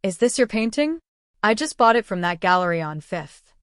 "Is this your painting? I just bought it from that gallery on Fifth."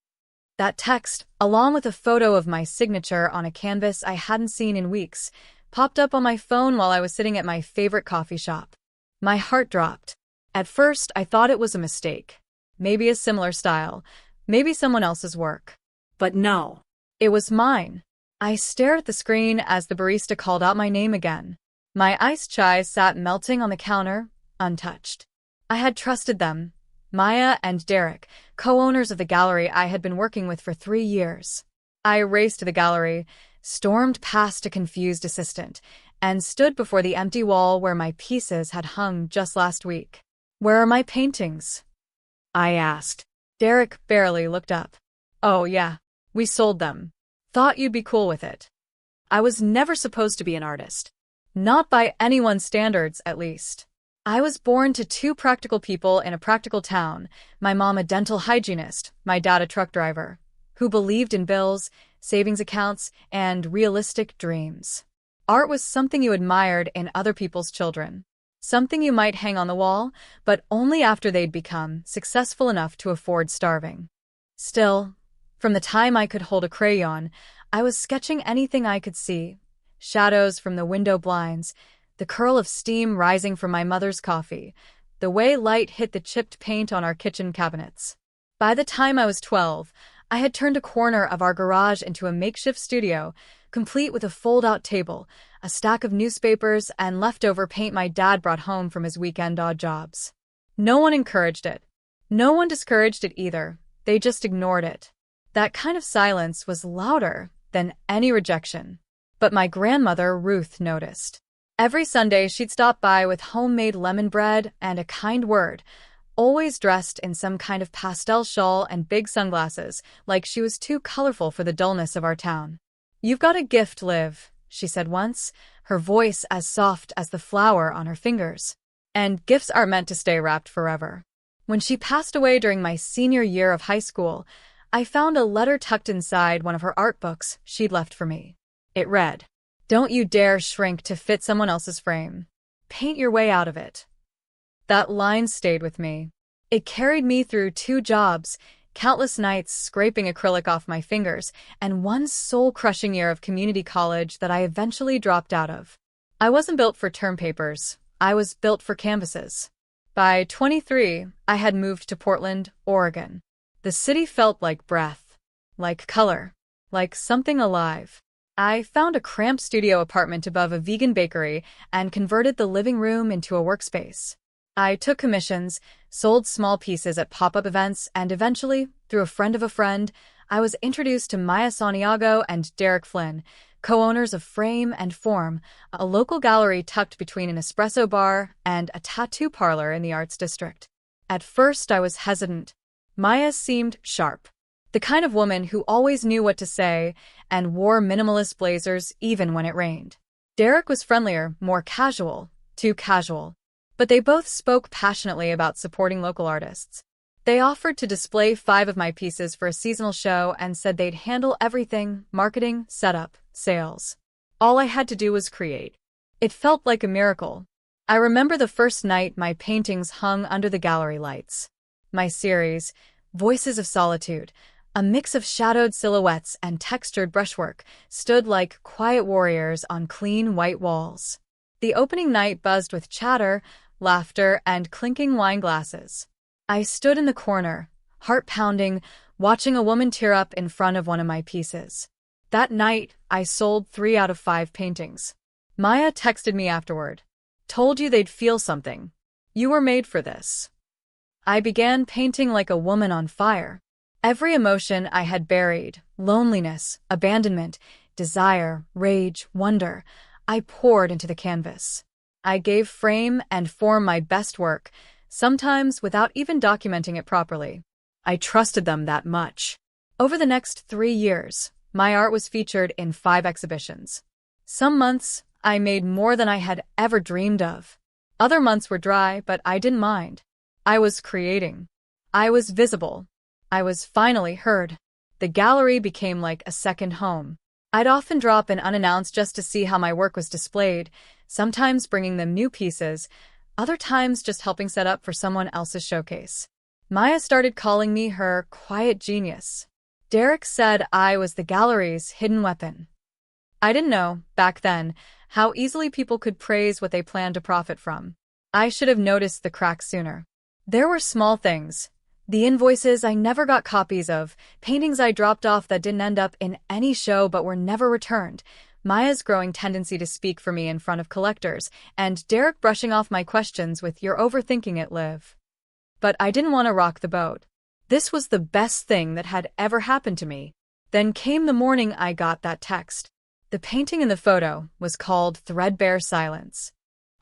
That text, along with a photo of my signature on a canvas I hadn't seen in weeks, popped up on my phone while I was sitting at my favorite coffee shop. My heart dropped. At first, I thought it was a mistake. Maybe a similar style, maybe someone else's work. But no, it was mine. I stared at the screen as the barista called out my name again. My iced chai sat melting on the counter, untouched. I had trusted them, Maya and Derek, co-owners of the gallery I had been working with for 3 years. I raced to the gallery, stormed past a confused assistant, and stood before the empty wall where my pieces had hung just last week. "Where are my paintings?" I asked. Derek barely looked up. "Oh yeah, we sold them. Thought you'd be cool with it." I was never supposed to be an artist. Not by anyone's standards, at least. I was born to 2 practical people in a practical town, my mom a dental hygienist, my dad a truck driver, who believed in bills, savings accounts, and realistic dreams. Art was something you admired in other people's children. Something you might hang on the wall, but only after they'd become successful enough to afford starving. Still, from the time I could hold a crayon, I was sketching anything I could see. Shadows from the window blinds, the curl of steam rising from my mother's coffee, the way light hit the chipped paint on our kitchen cabinets. By the time I was 12, I had turned a corner of our garage into a makeshift studio, complete with a fold-out table, a stack of newspapers, and leftover paint my dad brought home from his weekend odd jobs. No one encouraged it. No one discouraged it either. They just ignored it. That kind of silence was louder than any rejection. But my grandmother, Ruth, noticed. Every Sunday, she'd stop by with homemade lemon bread and a kind word, always dressed in some kind of pastel shawl and big sunglasses, like she was too colorful for the dullness of our town. "You've got a gift, Liv," she said once, her voice as soft as the flower on her fingers. And gifts aren't meant to stay wrapped forever. When she passed away during my senior year of high school, I found a letter tucked inside one of her art books she'd left for me. It read, "Don't you dare shrink to fit someone else's frame. Paint your way out of it." That line stayed with me. It carried me through 2 jobs, countless nights scraping acrylic off my fingers, and one soul-crushing year of community college that I eventually dropped out of. I wasn't built for term papers. I was built for canvases. By 23, I had moved to Portland, Oregon. The city felt like breath, like color, like something alive. I found a cramped studio apartment above a vegan bakery and converted the living room into a workspace. I took commissions, sold small pieces at pop-up events, and eventually, through a friend of a friend, I was introduced to Maya Santiago and Derek Flynn, co-owners of Frame and Form, a local gallery tucked between an espresso bar and a tattoo parlor in the Arts District. At first, I was hesitant. Maya seemed sharp. The kind of woman who always knew what to say and wore minimalist blazers even when it rained. Derek was friendlier, more casual, too casual. But they both spoke passionately about supporting local artists. They offered to display 5 of my pieces for a seasonal show and said they'd handle everything: marketing, setup, sales. All I had to do was create. It felt like a miracle. I remember the first night my paintings hung under the gallery lights. My series, Voices of Solitude, a mix of shadowed silhouettes and textured brushwork, stood like quiet warriors on clean white walls. The opening night buzzed with chatter, laughter, and clinking wine glasses. I stood in the corner, heart pounding, watching a woman tear up in front of one of my pieces. That night, I sold 3 out of 5 paintings. Maya texted me afterward. "Told you they'd feel something. You were made for this." I began painting like a woman on fire. Every emotion I had buried, loneliness, abandonment, desire, rage, wonder, I poured into the canvas. I gave Frame and Form my best work, sometimes without even documenting it properly. I trusted them that much. Over the next 3 years, my art was featured in 5 exhibitions. Some months, I made more than I had ever dreamed of. Other months were dry, but I didn't mind. I was creating. I was visible. I was finally heard. The gallery became like a second home. I'd often drop in unannounced just to see how my work was displayed, sometimes bringing them new pieces, other times just helping set up for someone else's showcase. Maya started calling me her quiet genius. Derek said I was the gallery's hidden weapon. I didn't know, back then, how easily people could praise what they planned to profit from. I should have noticed the cracks sooner. There were small things. The invoices I never got copies of, paintings I dropped off that didn't end up in any show but were never returned, Maya's growing tendency to speak for me in front of collectors, and Derek brushing off my questions with "You're overthinking it, Liv." But I didn't want to rock the boat. This was the best thing that had ever happened to me. Then came the morning I got that text. The painting in the photo was called Threadbare Silence.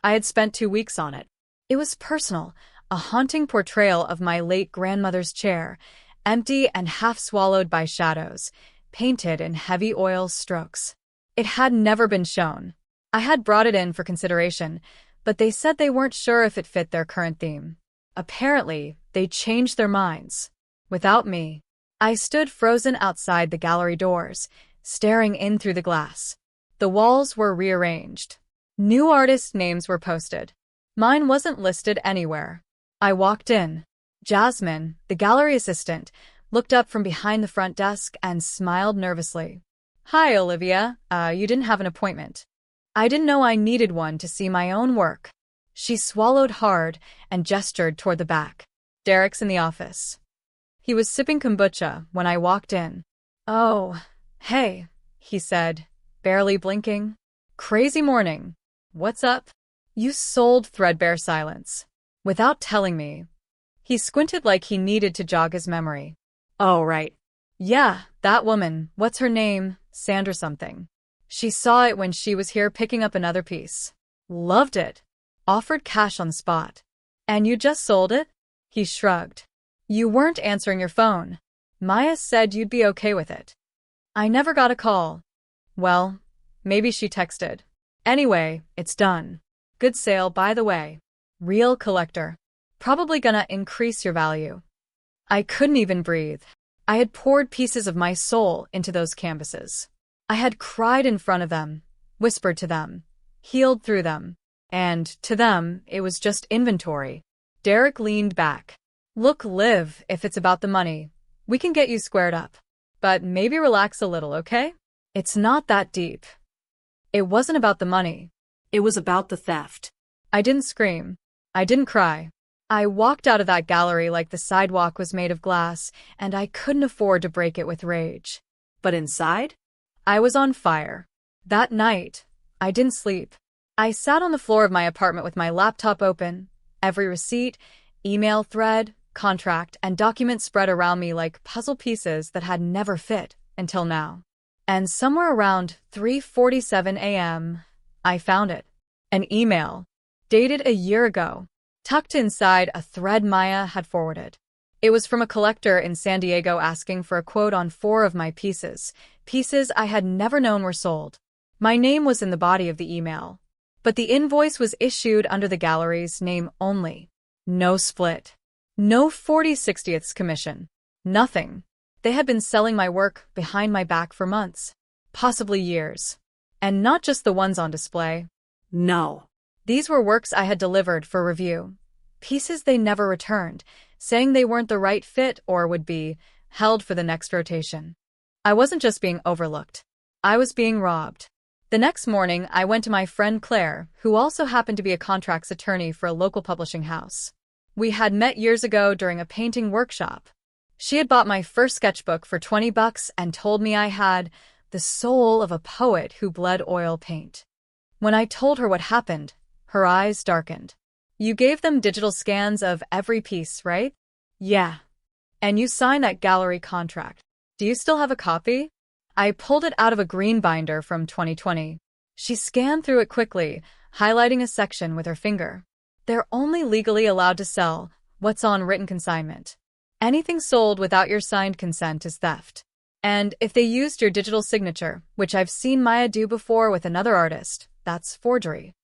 I had spent 2 weeks on it. It was personal, a haunting portrayal of my late grandmother's chair, empty and half-swallowed by shadows, painted in heavy oil strokes. It had never been shown. I had brought it in for consideration, but they said they weren't sure if it fit their current theme. Apparently, they changed their minds. Without me, I stood frozen outside the gallery doors, staring in through the glass. The walls were rearranged. New artist names were posted. Mine wasn't listed anywhere. I walked in. Jasmine, the gallery assistant, looked up from behind the front desk and smiled nervously. "Hi, Olivia. You didn't have an appointment." I didn't know I needed one to see my own work. She swallowed hard and gestured toward the back. "Derek's in the office." He was sipping kombucha when I walked in. "Oh, hey," he said, barely blinking. "Crazy morning. What's up?" "You sold Threadbare Silence." Without telling me. He squinted like he needed to jog his memory. "Oh, right. Yeah, that woman, what's her name? Sandra something. She saw it when she was here picking up another piece. Loved it. Offered cash on the spot." "And you just sold it?" He shrugged. "You weren't answering your phone. Maya said you'd be okay with it." "I never got a call." "Well, maybe she texted. Anyway, it's done. Good sale, by the way. Real collector. Probably gonna increase your value." I couldn't even breathe. I had poured pieces of my soul into those canvases. I had cried in front of them, whispered to them, healed through them. And, to them, it was just inventory. Derek leaned back. "Look, Liv, if it's about the money, we can get you squared up. But maybe relax a little, okay? It's not that deep." It wasn't about the money. It was about the theft. I didn't scream. I didn't cry. I walked out of that gallery like the sidewalk was made of glass, and I couldn't afford to break it with rage. But inside, I was on fire. That night, I didn't sleep. I sat on the floor of my apartment with my laptop open, every receipt, email thread, contract, and document spread around me like puzzle pieces that had never fit until now. And somewhere around 3:47 a.m., I found it. An email, dated a year ago, tucked inside a thread Maya had forwarded. It was from a collector in San Diego asking for a quote on 4 of my pieces I had never known were sold. My name was in the body of the email, but the invoice was issued under the gallery's name only. No split. No 40/60ths commission. Nothing. They had been selling my work behind my back for months, possibly years. And not just the ones on display. No. These were works I had delivered for review. Pieces they never returned, saying they weren't the right fit or would be held for the next rotation. I wasn't just being overlooked. I was being robbed. The next morning, I went to my friend Claire, who also happened to be a contracts attorney for a local publishing house. We had met years ago during a painting workshop. She had bought my first sketchbook for $20 and told me I had the soul of a poet who bled oil paint. When I told her what happened, her eyes darkened. "You gave them digital scans of every piece, right?" "Yeah." "And you signed that gallery contract. Do you still have a copy?" I pulled it out of a green binder from 2020. She scanned through it quickly, highlighting a section with her finger. "They're only legally allowed to sell what's on written consignment. Anything sold without your signed consent is theft. And if they used your digital signature, which I've seen Maya do before with another artist, that's forgery."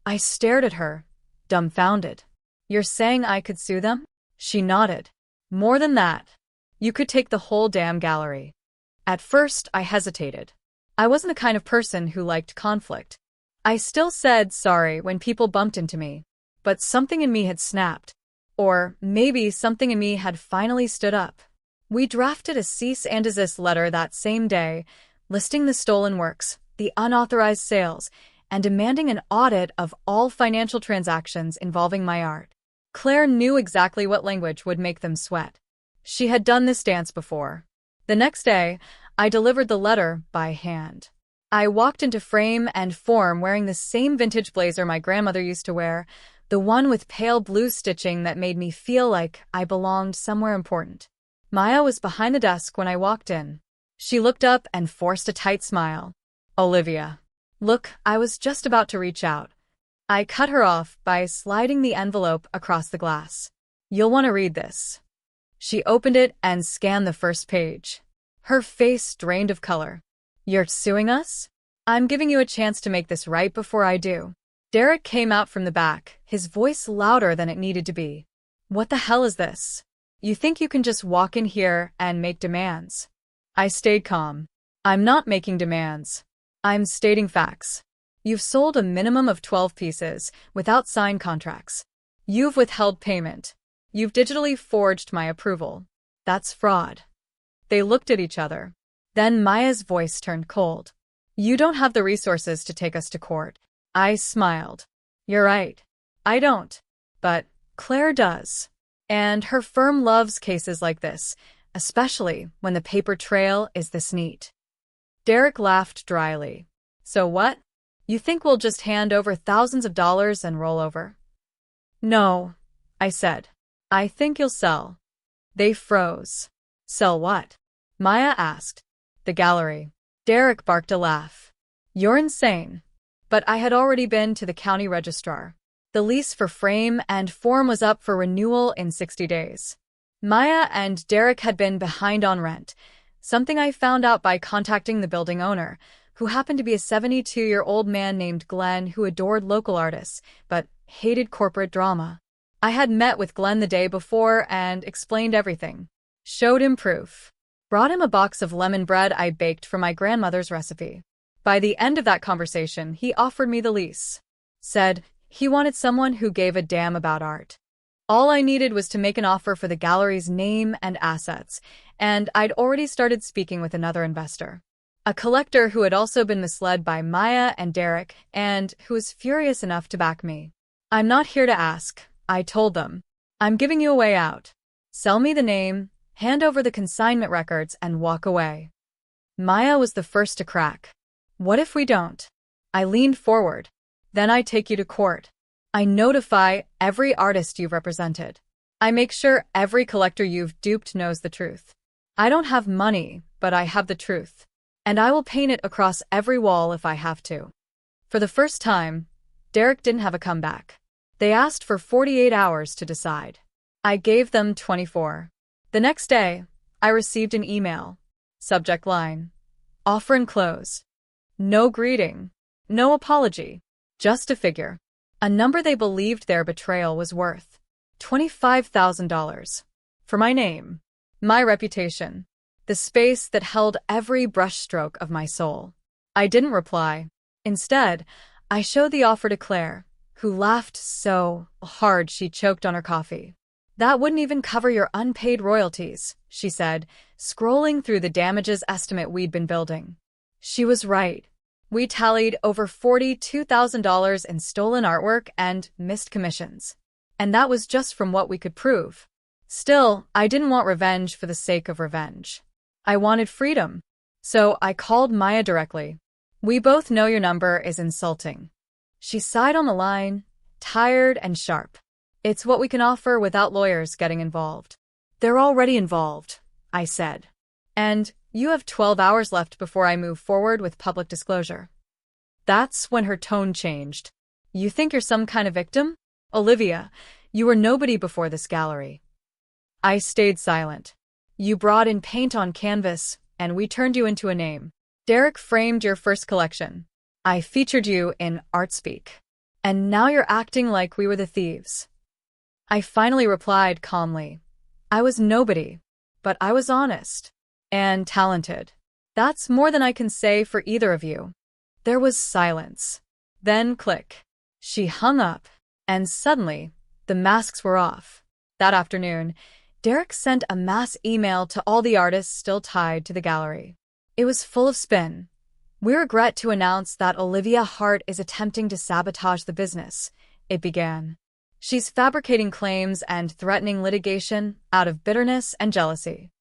I stared at her, dumbfounded. "You're saying I could sue them?" She nodded. "More than that. You could take the whole damn gallery." At first, I hesitated. I wasn't the kind of person who liked conflict. I still said sorry when people bumped into me. but something in me had snapped. Or maybe something in me had finally stood up. We drafted a cease and desist letter that same day, listing the stolen works, the unauthorized sales, and demanding an audit of all financial transactions involving my art. Claire knew exactly what language would make them sweat. She had done this dance before. The next day, I delivered the letter by hand. I walked into frame and form wearing the same vintage blazer my grandmother used to wear, the one with pale blue stitching that made me feel like I belonged somewhere important. Maya was behind the desk when I walked in. She looked up and forced a tight smile. "Olivia." "Look, I was just about to reach out." I cut her off by sliding the envelope across the glass. "You'll want to read this." She opened it and scanned the first page. Her face drained of color. "You're suing us? I'm giving you a chance to make this right before I do." Derek came out from the back, his voice louder than it needed to be. "What the hell is this? You think you can just walk in here and make demands?" I stayed calm. "I'm not making demands. I'm stating facts. You've sold a minimum of 12 pieces, without signed contracts. You've withheld payment. You've digitally forged my approval. That's fraud." They looked at each other. Then Maya's voice turned cold. "You don't have the resources to take us to court." I smiled. "You're right. I don't. But Claire does. And her firm loves cases like this, especially when the paper trail is this neat." Derek laughed dryly. "So what? You think we'll just hand over thousands of dollars and roll over?" "No," I said. "I think you'll sell." They froze. "Sell what?" Maya asked. "The gallery." Derek barked a laugh. "You're insane." But I had already been to the county registrar. The lease for frame and form was up for renewal in 60 days. Maya and Derek had been behind on rent, something I found out by contacting the building owner, who happened to be a 72-year-old man named Glenn who adored local artists, but hated corporate drama. I had met with Glenn the day before and explained everything. Showed him proof. Brought him a box of lemon bread I baked from my grandmother's recipe. By the end of that conversation, he offered me the lease. Said he wanted someone who gave a damn about art. All I needed was to make an offer for the gallery's name and assets, and I'd already started speaking with another investor. A collector who had also been misled by Maya and Derek, and who was furious enough to back me. "I'm not here to ask," I told them. "I'm giving you a way out. Sell me the name, hand over the consignment records, and walk away." Maya was the first to crack. "What if we don't?" I leaned forward. "Then I take you to court. I notify every artist you've represented. I make sure every collector you've duped knows the truth. I don't have money, but I have the truth. And I will paint it across every wall if I have to." For the first time, Derek didn't have a comeback. They asked for 48 hours to decide. I gave them 24. The next day, I received an email. Subject line: "Offer and close." No greeting. No apology. Just a figure. A number they believed their betrayal was worth. $25,000. For my name. My reputation. The space that held every brushstroke of my soul. I didn't reply. Instead, I showed the offer to Claire, who laughed so hard she choked on her coffee. "That wouldn't even cover your unpaid royalties," she said, scrolling through the damages estimate we'd been building. She was right. We tallied over $42,000 in stolen artwork and missed commissions. And that was just from what we could prove. Still, I didn't want revenge for the sake of revenge. I wanted freedom. So I called Maya directly. "We both know your number is insulting." She sighed on the line, tired and sharp. "It's what we can offer without lawyers getting involved." "They're already involved," I said. "And you have 12 hours left before I move forward with public disclosure." That's when her tone changed. "You think you're some kind of victim? Olivia, you were nobody before this gallery." I stayed silent. "You brought in paint on canvas, and we turned you into a name. Derek framed your first collection. I featured you in ArtSpeak. And now you're acting like we were the thieves." I finally replied calmly. "I was nobody, but I was honest. And talented. That's more than I can say for either of you." There was silence. Then click. She hung up. And suddenly, the masks were off. That afternoon, Derek sent a mass email to all the artists still tied to the gallery. It was full of spin. "We regret to announce that Olivia Hart is attempting to sabotage the business," it began. "She's fabricating claims and threatening litigation out of bitterness and jealousy."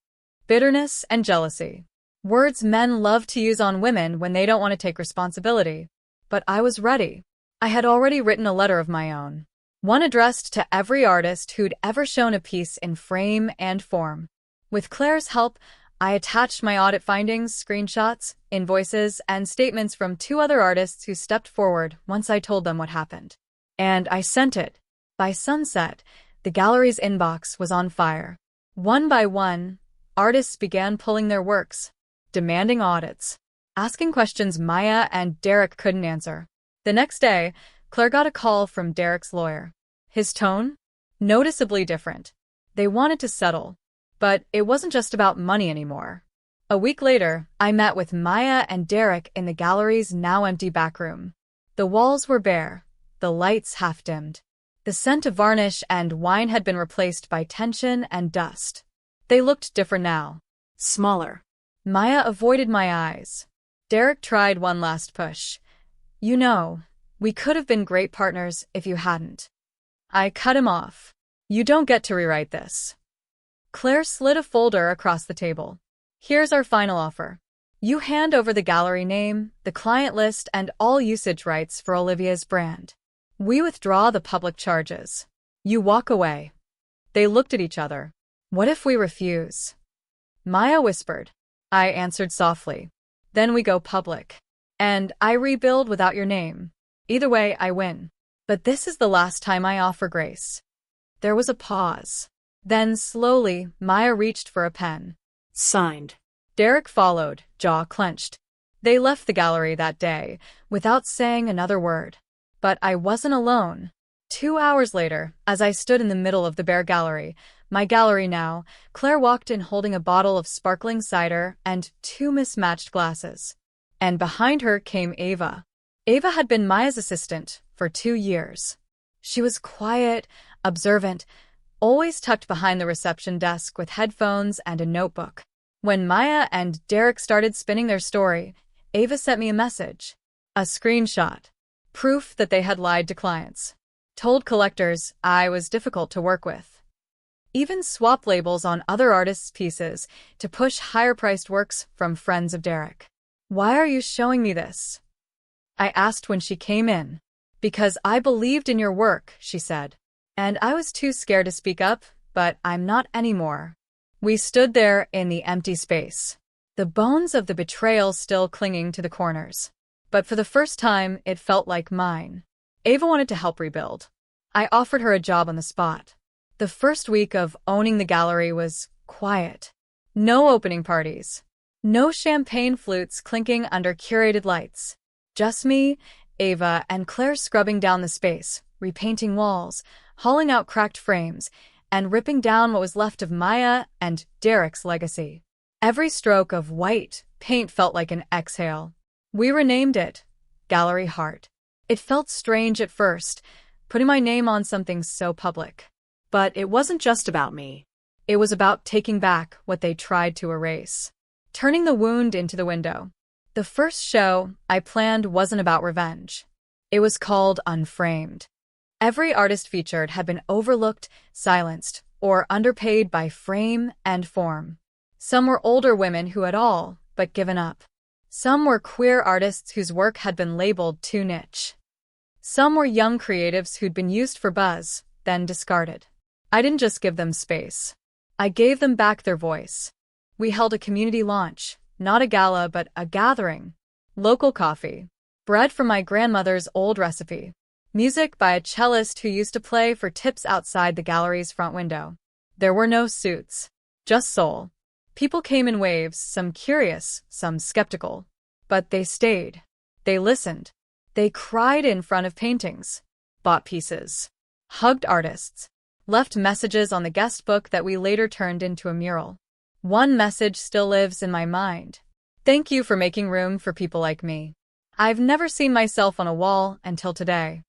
Bitterness and jealousy. Words men love to use on women when they don't want to take responsibility. But I was ready. I had already written a letter of my own. One addressed to every artist who'd ever shown a piece in frame and form. With Claire's help, I attached my audit findings, screenshots, invoices, and statements from 2 other artists who stepped forward once I told them what happened. And I sent it. By sunset, the gallery's inbox was on fire. One by one, artists began pulling their works, demanding audits, asking questions Maya and Derek couldn't answer. The next day, Claire got a call from Derek's lawyer. His tone? Noticeably different. They wanted to settle. But it wasn't just about money anymore. A week later, I met with Maya and Derek in the gallery's now empty back room. The walls were bare, the lights half-dimmed. The scent of varnish and wine had been replaced by tension and dust. They looked different now. Smaller. Maya avoided my eyes. Derek tried one last push. "You know, we could have been great partners if you hadn't." I cut him off. "You don't get to rewrite this." Claire slid a folder across the table. "Here's our final offer. You hand over the gallery name, the client list, and all usage rights for Olivia's brand. We withdraw the public charges. You walk away." They looked at each other. "What if we refuse?" Maya whispered. I answered softly. "Then we go public. And I rebuild without your name. Either way, I win. But this is the last time I offer grace." There was a pause. Then, slowly, Maya reached for a pen. "Signed." Derek followed, jaw clenched. They left the gallery that day, without saying another word. But I wasn't alone. 2 hours later, as I stood in the middle of the bare gallery, my gallery now, Claire walked in holding a bottle of sparkling cider and 2 mismatched glasses. And behind her came Ava. Ava had been Maya's assistant for 2 years. She was quiet, observant, always tucked behind the reception desk with headphones and a notebook. When Maya and Derek started spinning their story, Ava sent me a message. A screenshot. Proof that they had lied to clients. Told collectors I was difficult to work with. Even swapped labels on other artists' pieces to push higher-priced works from friends of Derek. "Why are you showing me this?" I asked when she came in. "Because I believed in your work," she said. And I was too scared to speak up, but I'm not anymore. We stood there in the empty space, the bones of the betrayal still clinging to the corners. But for the first time, it felt like mine. Ava wanted to help rebuild. I offered her a job on the spot. The first week of owning the gallery was quiet. No opening parties. No champagne flutes clinking under curated lights. Just me, Ava, and Claire scrubbing down the space, repainting walls, hauling out cracked frames, and ripping down what was left of Maya and Derek's legacy. Every stroke of white paint felt like an exhale. We renamed it Gallery Heart. It felt strange at first, putting my name on something so public. But it wasn't just about me. It was about taking back what they tried to erase. Turning the wound into the window. The first show I planned wasn't about revenge. It was called Unframed. Every artist featured had been overlooked, silenced, or underpaid by frame and form. Some were older women who had all but given up. Some were queer artists whose work had been labeled too niche. Some were young creatives who'd been used for buzz, then discarded. I didn't just give them space. I gave them back their voice. We held a community launch, not a gala but a gathering. Local coffee. Bread from my grandmother's old recipe. Music by a cellist who used to play for tips outside the gallery's front window. There were no suits. Just soul. People came in waves, some curious, some skeptical. But they stayed. They listened. They cried in front of paintings. Bought pieces. Hugged artists. Left messages on the guest book that we later turned into a mural. One message still lives in my mind. Thank you for making room for people like me. I've never seen myself on a wall until today.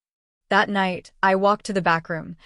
That night, I walked to the back room,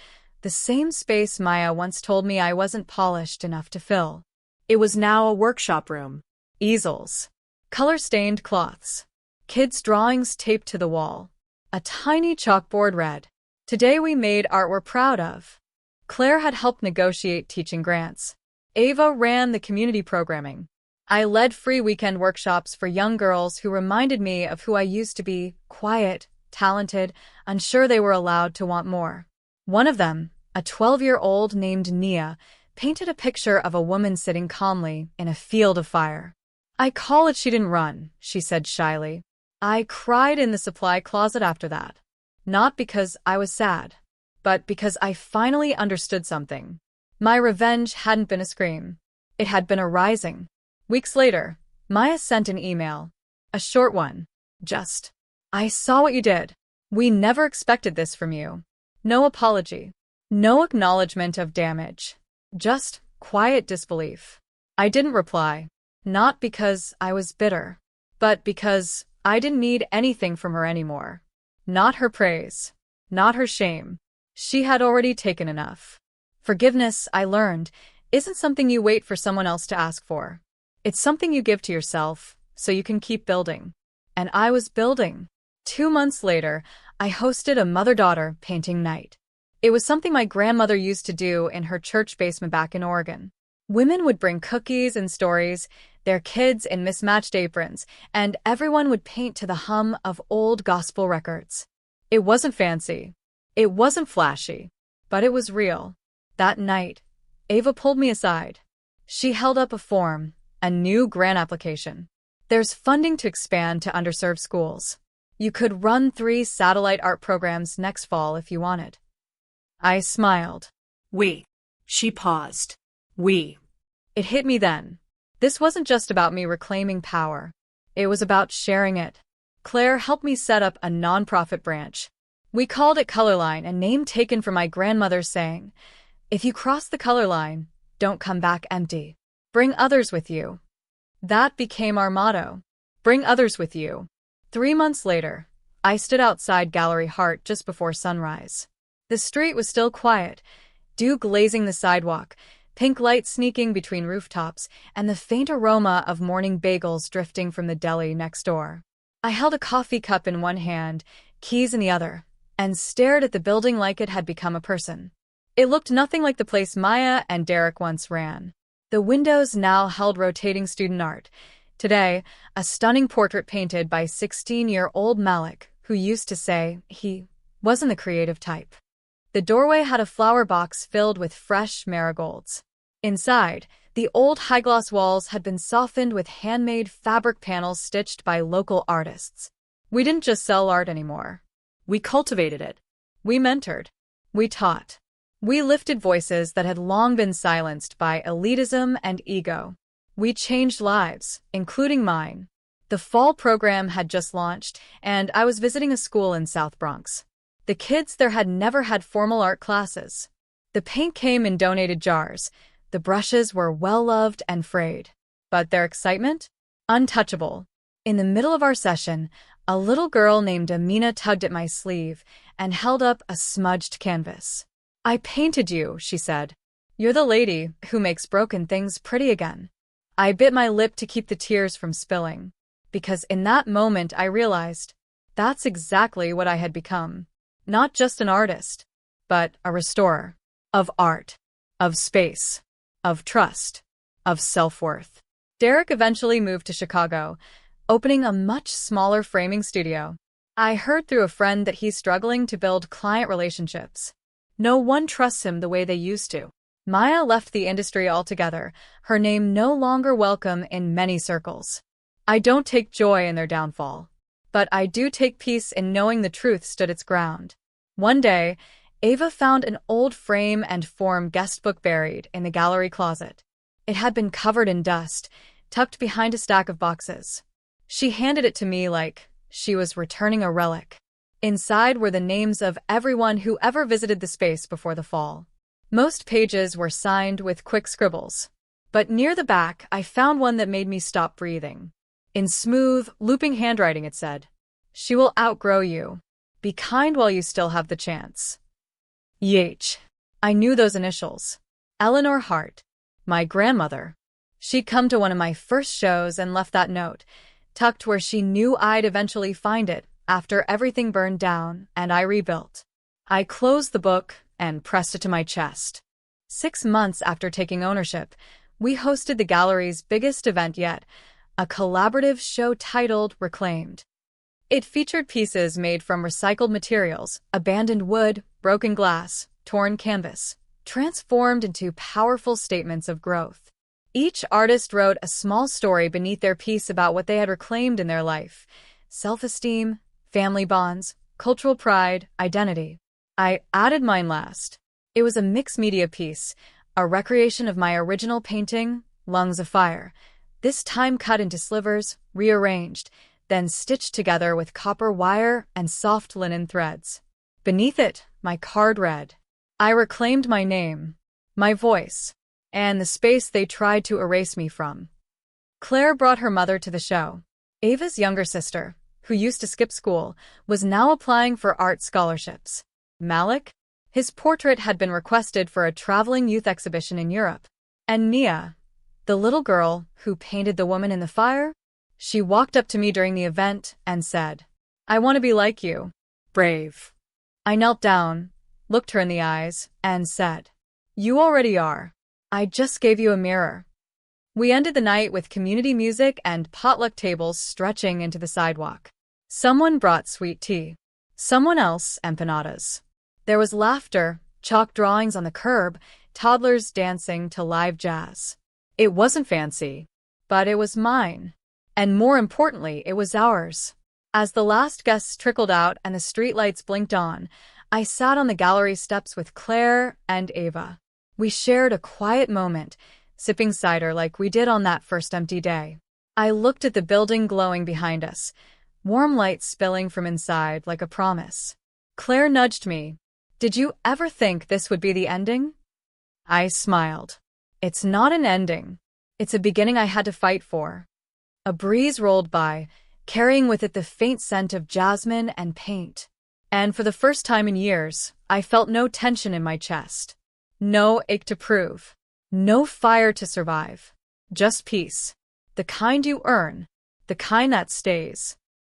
the same space Maya once told me I wasn't polished enough to fill. It was now a workshop room. Easels, color-stained cloths, kids' drawings taped to the wall. A tiny chalkboard read, "Today we made art we're proud of." Claire had helped negotiate teaching grants. Ava ran the community programming. I led free weekend workshops for young girls who reminded me of who I used to be: quiet, talented, unsure they were allowed to want more. One of them, a 12-year-old named Nia, painted a picture of a woman sitting calmly in a field of fire. "I call it she didn't run," she said shyly. I cried in the supply closet after that. Not because I was sad, but because I finally understood something. My revenge hadn't been a scream. It had been a rising. Weeks later, Maya sent an email. A short one. Just, "I saw what you did. We never expected this from you." No apology. No acknowledgement of damage. Just quiet disbelief. I didn't reply. Not because I was bitter, but because I didn't need anything from her anymore. Not her praise. Not her shame. She had already taken enough. Forgiveness, I learned, isn't something you wait for someone else to ask for. It's something you give to yourself, so you can keep building. And I was building. 2 months later, I hosted a mother-daughter painting night. It was something my grandmother used to do in her church basement back in Oregon. Women would bring cookies and stories, their kids in mismatched aprons, and everyone would paint to the hum of old gospel records. It wasn't fancy. It wasn't flashy. But it was real. That night, Ava pulled me aside. She held up a form, a new grant application. "There's funding to expand to underserved schools. You could run 3 satellite art programs next fall if you wanted." I smiled. We. She paused. We. It hit me then. This wasn't just about me reclaiming power. It was about sharing it. Claire helped me set up a nonprofit branch. We called it Colorline, a name taken from my grandmother's saying, "If you cross the color line, don't come back empty. Bring others with you." That became our motto. Bring others with you. 3 months later, I stood outside Gallery Heart just before sunrise. The street was still quiet, dew glazing the sidewalk, pink light sneaking between rooftops, and the faint aroma of morning bagels drifting from the deli next door. I held a coffee cup in one hand, keys in the other, and stared at the building like it had become a person. It looked nothing like the place Maya and Derek once ran. The windows now held rotating student art. Today, a stunning portrait painted by 16-year-old Malik, who used to say he wasn't the creative type. The doorway had a flower box filled with fresh marigolds. Inside, the old high-gloss walls had been softened with handmade fabric panels stitched by local artists. We didn't just sell art anymore. We cultivated it. We mentored. We taught. We lifted voices that had long been silenced by elitism and ego. We changed lives, including mine. The fall program had just launched, and I was visiting a school in South Bronx. The kids there had never had formal art classes. The paint came in donated jars. The brushes were well-loved and frayed. But their excitement? Untouchable. In the middle of our session, a little girl named Amina tugged at my sleeve and held up a smudged canvas. "I painted you," she said. "You're the lady who makes broken things pretty again." I bit my lip to keep the tears from spilling, because in that moment I realized that's exactly what I had become. Not just an artist, but a restorer. Of art. Of space. Of trust. Of self-worth. Derek eventually moved to Chicago, opening a much smaller framing studio. I heard through a friend that he's struggling to build client relationships. No one trusts him the way they used to. Maya left the industry altogether, her name no longer welcome in many circles. I don't take joy in their downfall, but I do take peace in knowing the truth stood its ground. One day, Ava found an old frame and form guestbook buried in the gallery closet. It had been covered in dust, tucked behind a stack of boxes. She handed it to me like she was returning a relic. Inside were the names of everyone who ever visited the space before the fall. Most pages were signed with quick scribbles. But near the back, I found one that made me stop breathing. In smooth, looping handwriting it said, "She will outgrow you. Be kind while you still have the chance. YH. I knew those initials. Eleanor Hart. My grandmother. She'd come to one of my first shows and left that note, tucked where she knew I'd eventually find it after everything burned down and I rebuilt. I closed the book and pressed it to my chest. 6 months after taking ownership, we hosted the gallery's biggest event yet, a collaborative show titled Reclaimed. It featured pieces made from recycled materials, abandoned wood, broken glass, torn canvas, transformed into powerful statements of growth. Each artist wrote a small story beneath their piece about what they had reclaimed in their life: self-esteem, family bonds, cultural pride, identity. I added mine last. It was a mixed media piece, a recreation of my original painting, Lungs of Fire, this time cut into slivers, rearranged, then stitched together with copper wire and soft linen threads. Beneath it, my card read, I reclaimed my name, my voice, and the space they tried to erase me from. Claire brought her mother to the show. Ava's younger sister, who used to skip school, was now applying for art scholarships. Malik? His portrait had been requested for a traveling youth exhibition in Europe. And Nia, the little girl who painted the woman in the fire? She walked up to me during the event and said, I want to be like you. Brave. I knelt down, looked her in the eyes, and said, You already are. I just gave you a mirror. We ended the night with community music and potluck tables stretching into the sidewalk. Someone brought sweet tea. Someone else empanadas. There was laughter, chalk drawings on the curb, toddlers dancing to live jazz. It wasn't fancy, but it was mine. And more importantly, it was ours. As the last guests trickled out and the streetlights blinked on, I sat on the gallery steps with Claire and Ava. We shared a quiet moment, sipping cider like we did on that first empty day. I looked at the building glowing behind us, warm light spilling from inside like a promise. Claire nudged me. Did you ever think this would be the ending? I smiled. It's not an ending. It's a beginning I had to fight for. A breeze rolled by, carrying with it the faint scent of jasmine and paint. And for the first time in years, I felt no tension in my chest. No ache to prove. No fire to survive. Just peace. The kind you earn. The kind that stays.